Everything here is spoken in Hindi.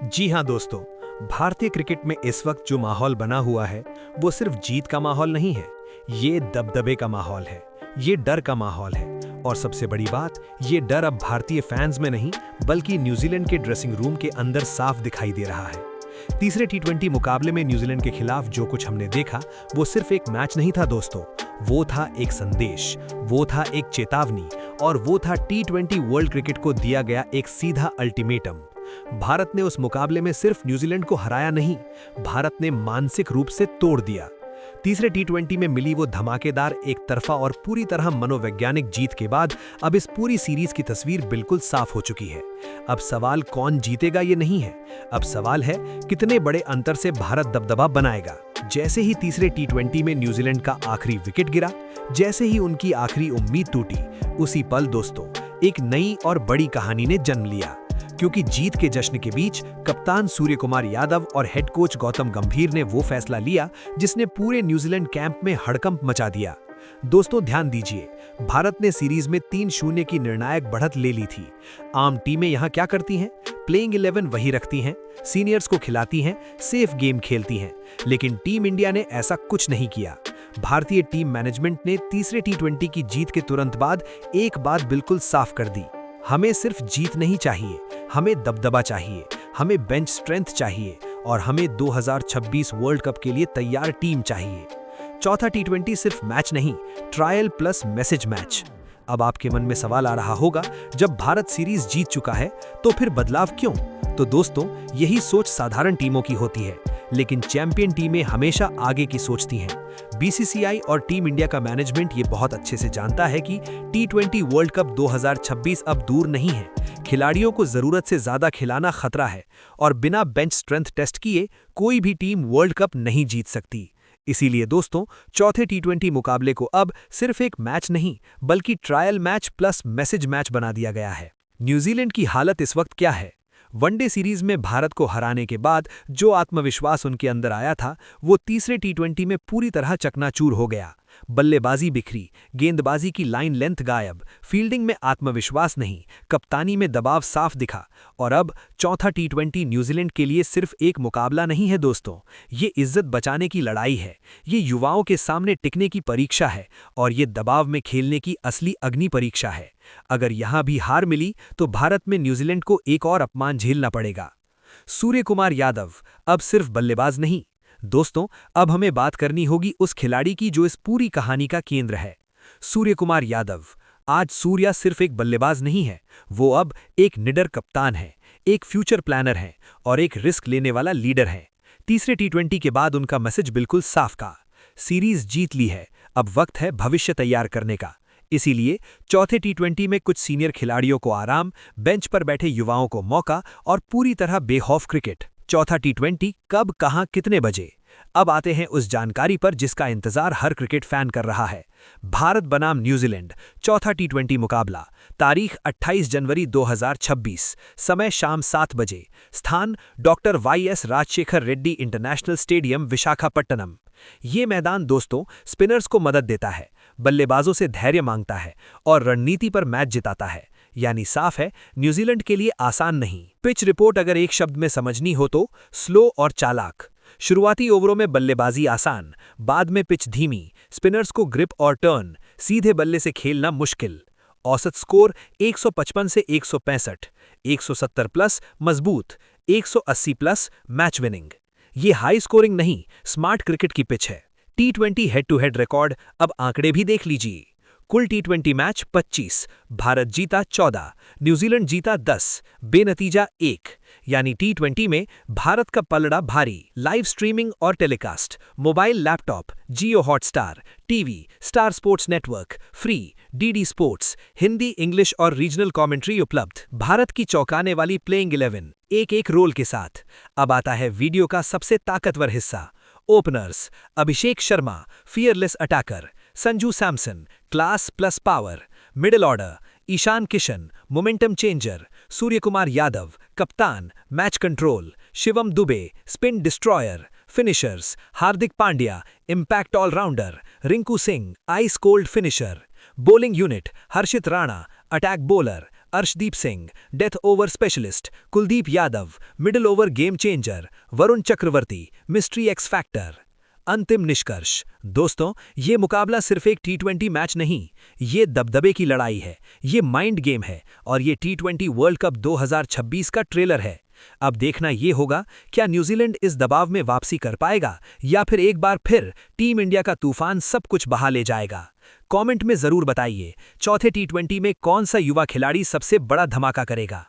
जी हाँ दोस्तों, भारतीय क्रिकेट में इस वक्त जो माहौल बना हुआ है वो सिर्फ जीत का माहौल नहीं है। ये दबदबे का माहौल है, ये डर का माहौल है। और सबसे बड़ी बात, ये डर अब भारतीय फैंस में नहीं बल्कि न्यूजीलैंड के ड्रेसिंग रूम के अंदर साफ दिखाई दे रहा है। तीसरे टी20 मुकाबले में न्यूजीलैंड के खिलाफ जो कुछ हमने देखा वो सिर्फ एक मैच नहीं था दोस्तों, वो था एक संदेश, वो था एक चेतावनी और वो था टी20 वर्ल्ड क्रिकेट को दिया गया एक सीधा अल्टीमेटम। भारत ने उस मुकाबले में सिर्फ न्यूजीलैंड को हराया नहीं, भारत ने मानसिक रूप से तोड़ दिया। तीसरे टी20 में मिली वो धमाकेदार एक तरफा और पूरी तरह मनोवैज्ञानिक जीत के बाद अब इस पूरी सीरीज की तस्वीर बिल्कुल साफ हो चुकी है। अब सवाल कौन जीतेगा ये नहीं है, अब सवाल है कितने बड़े अंतर से भारत दबदबा बनाएगा। जैसे ही तीसरे टी20 में न्यूजीलैंड का आखिरी विकेट गिरा, जैसे ही उनकी आखिरी उम्मीद टूटी, उसी पल दोस्तों एक नई और बड़ी कहानी ने जन्म लिया। क्योंकि जीत के जश्न के बीच कप्तान सूर्य कुमार यादव और हेड कोच गौतम गंभीर ने वो फैसला लिया जिसने पूरे न्यूजीलैंड कैंप में हड़कंप मचा दिया। दोस्तों ध्यान दीजिए, भारत ने सीरीज में 3-0 की निर्णायक बढ़त ले ली थी। आम टीमें यहां क्या करती हैं? प्लेइंग 11 वही रखती हैं, सीनियर्स को खिलाती हैं, सेफ गेम खेलती हैं। लेकिन टीम इंडिया ने ऐसा कुछ नहीं किया। भारतीय टीम मैनेजमेंट ने तीसरे टी20 की जीत के तुरंत बाद एक बात बिल्कुल साफ कर दी, हमें सिर्फ जीत नहीं चाहिए, हमें दबदबा चाहिए, हमें बेंच स्ट्रेंथ चाहिए और हमें 2026 वर्ल्ड कप के लिए तैयार टीम चाहिए। चौथा टी20 सिर्फ मैच नहीं, ट्रायल प्लस मैसेज मैच। अब आपके मन में सवाल आ रहा होगा, जब भारत सीरीज जीत चुका है तो फिर बदलाव क्यों? तो दोस्तों यही सोच साधारण टीमों की होती है, लेकिन चैंपियन टीमें हमेशा आगे की सोचती हैं। बीसीसीआई और टीम इंडिया का मैनेजमेंट ये बहुत अच्छे से जानता है कि टी20 वर्ल्ड कप 2026 अब दूर नहीं है। खिलाड़ियों को जरूरत से ज्यादा खिलाना खतरा है और बिना बेंच स्ट्रेंथ टेस्ट किए कोई भी टीम वर्ल्ड कप नहीं जीत सकती। इसीलिए दोस्तों चौथे टी20 मुकाबले को अब सिर्फ एक मैच नहीं बल्कि trial match plus message match बना दिया गया है। न्यूजीलैंड की हालत इस वक्त क्या है? वनडे सीरीज में भारत को हराने के बाद जो आत्मविश्वास उनके अंदर आया था वो तीसरे टी20 में पूरी तरह चकनाचूर हो गया। बल्लेबाजी बिखरी, गेंदबाजी की लाइन लेंथ गायब, फील्डिंग में आत्मविश्वास नहीं, कप्तानी में दबाव साफ दिखा। और अब चौथा टी20 न्यूजीलैंड के लिए सिर्फ एक मुकाबला नहीं है दोस्तों, ये इज्जत बचाने की लड़ाई है, ये युवाओं के सामने टिकने की परीक्षा है और ये दबाव में खेलने की असली अग्नि परीक्षा है। अगर यहां भी हार मिली तो भारत में न्यूजीलैंड को एक और अपमान झेलना पड़ेगा। सूर्य कुमार यादव अब सिर्फ बल्लेबाज नहीं दोस्तों, अब हमें बात करनी होगी उस खिलाड़ी की जो इस पूरी कहानी का केंद्र है। सूर्य कुमार यादव। आज सूर्या सिर्फ एक बल्लेबाज नहीं है, वो अब एक निडर कप्तान है, एक फ्यूचर प्लानर है और एक रिस्क लेने वाला लीडर है। तीसरे टी20 के बाद उनका मैसेज बिल्कुल साफ था, सीरीज जीत ली है, अब वक्त है भविष्य तैयार करने का। इसीलिए चौथे टी20 में कुछ सीनियर खिलाड़ियों को आराम, बेंच पर बैठे युवाओं को मौका और पूरी तरह बेखौफ क्रिकेट। चौथा टी20 कब, कहां, कितने बजे? अब आते हैं उस जानकारी पर जिसका इंतजार हर क्रिकेट फैन कर रहा है। भारत बनाम न्यूजीलैंड चौथा टी20 मुकाबला, तारीख 28 जनवरी 2026, समय शाम 7 बजे, स्थान doctor YS Rajasekhara Reddy international stadium, Visakhapatnam. ये मैदान दोस्तों स्पिनर्स को मदद देता है, बल्लेबाजों से धैर्य मांगता है और रणनीति पर मैच जिताता है। यानी साफ है, न्यूजीलैंड के लिए आसान नहीं। पिच रिपोर्ट अगर एक शब्द में समझनी हो तो स्लो और चालाक। शुरुआती ओवरों में बल्लेबाजी आसान, बाद में पिच धीमी, स्पिनर्स को ग्रिप और टर्न, सीधे बल्ले से खेलना मुश्किल। औसत स्कोर 155 से 165, 170 प्लस मजबूत, 180 प्लस मैच विनिंग। ये हाई स्कोरिंग नहीं, स्मार्ट क्रिकेट की पिच है। टी20 हेड टू हेड रिकॉर्ड अब आंकड़े भी देख लीजिए। कुल टी20 मैच 25, भारत जीता 14, न्यूजीलैंड जीता 10, बेनतीजा 1। यानी टी20 में भारत का पलड़ा भारी। लाइव स्ट्रीमिंग और telecast, mobile, laptop, Jio Hotstar, TV, Star Sports network, free, DD Sports, Hindi, English और रीजनल कमेंट्री उपलब्ध। भारत की चौंकाने वाली प्लेइंग 11 एक एक रोल के साथ। अब आता है वीडियो का सबसे ताकतवर हिस्सा। Openers, Abhishek Sharma, fearless attacker, Sanju Samson, class plus power. Middle order, Ishan Kishan, momentum changer, Surya Kumar Yadav, कप्तान, match control, Shivam Dube, spin destroyer. Finishers, Hardik Pandya, impact all rounder, Rinku Singh, ice cold finisher. Bowling unit, Harshit Rana, attack bowler, Arshdeep Singh, death over specialist, Kuldeep Yadav, middle over game changer, Varun Chakravarthy, mystery X factor. अंतिम निष्कर्ष दोस्तों, ये मुकाबला सिर्फ एक टी20 मैच नहीं, ये दबदबे की लड़ाई है, ये माइंड गेम है और ये टी20 वर्ल्ड कप 2026 का ट्रेलर है। अब देखना ये होगा, क्या न्यूजीलैंड इस दबाव में वापसी कर पाएगा या फिर एक बार फिर टीम इंडिया का तूफान सब कुछ बहा ले जाएगा। कमेंट में जरूर बताइए, चौथे टी20 में कौन सा युवा खिलाड़ी सबसे बड़ा धमाका करेगा।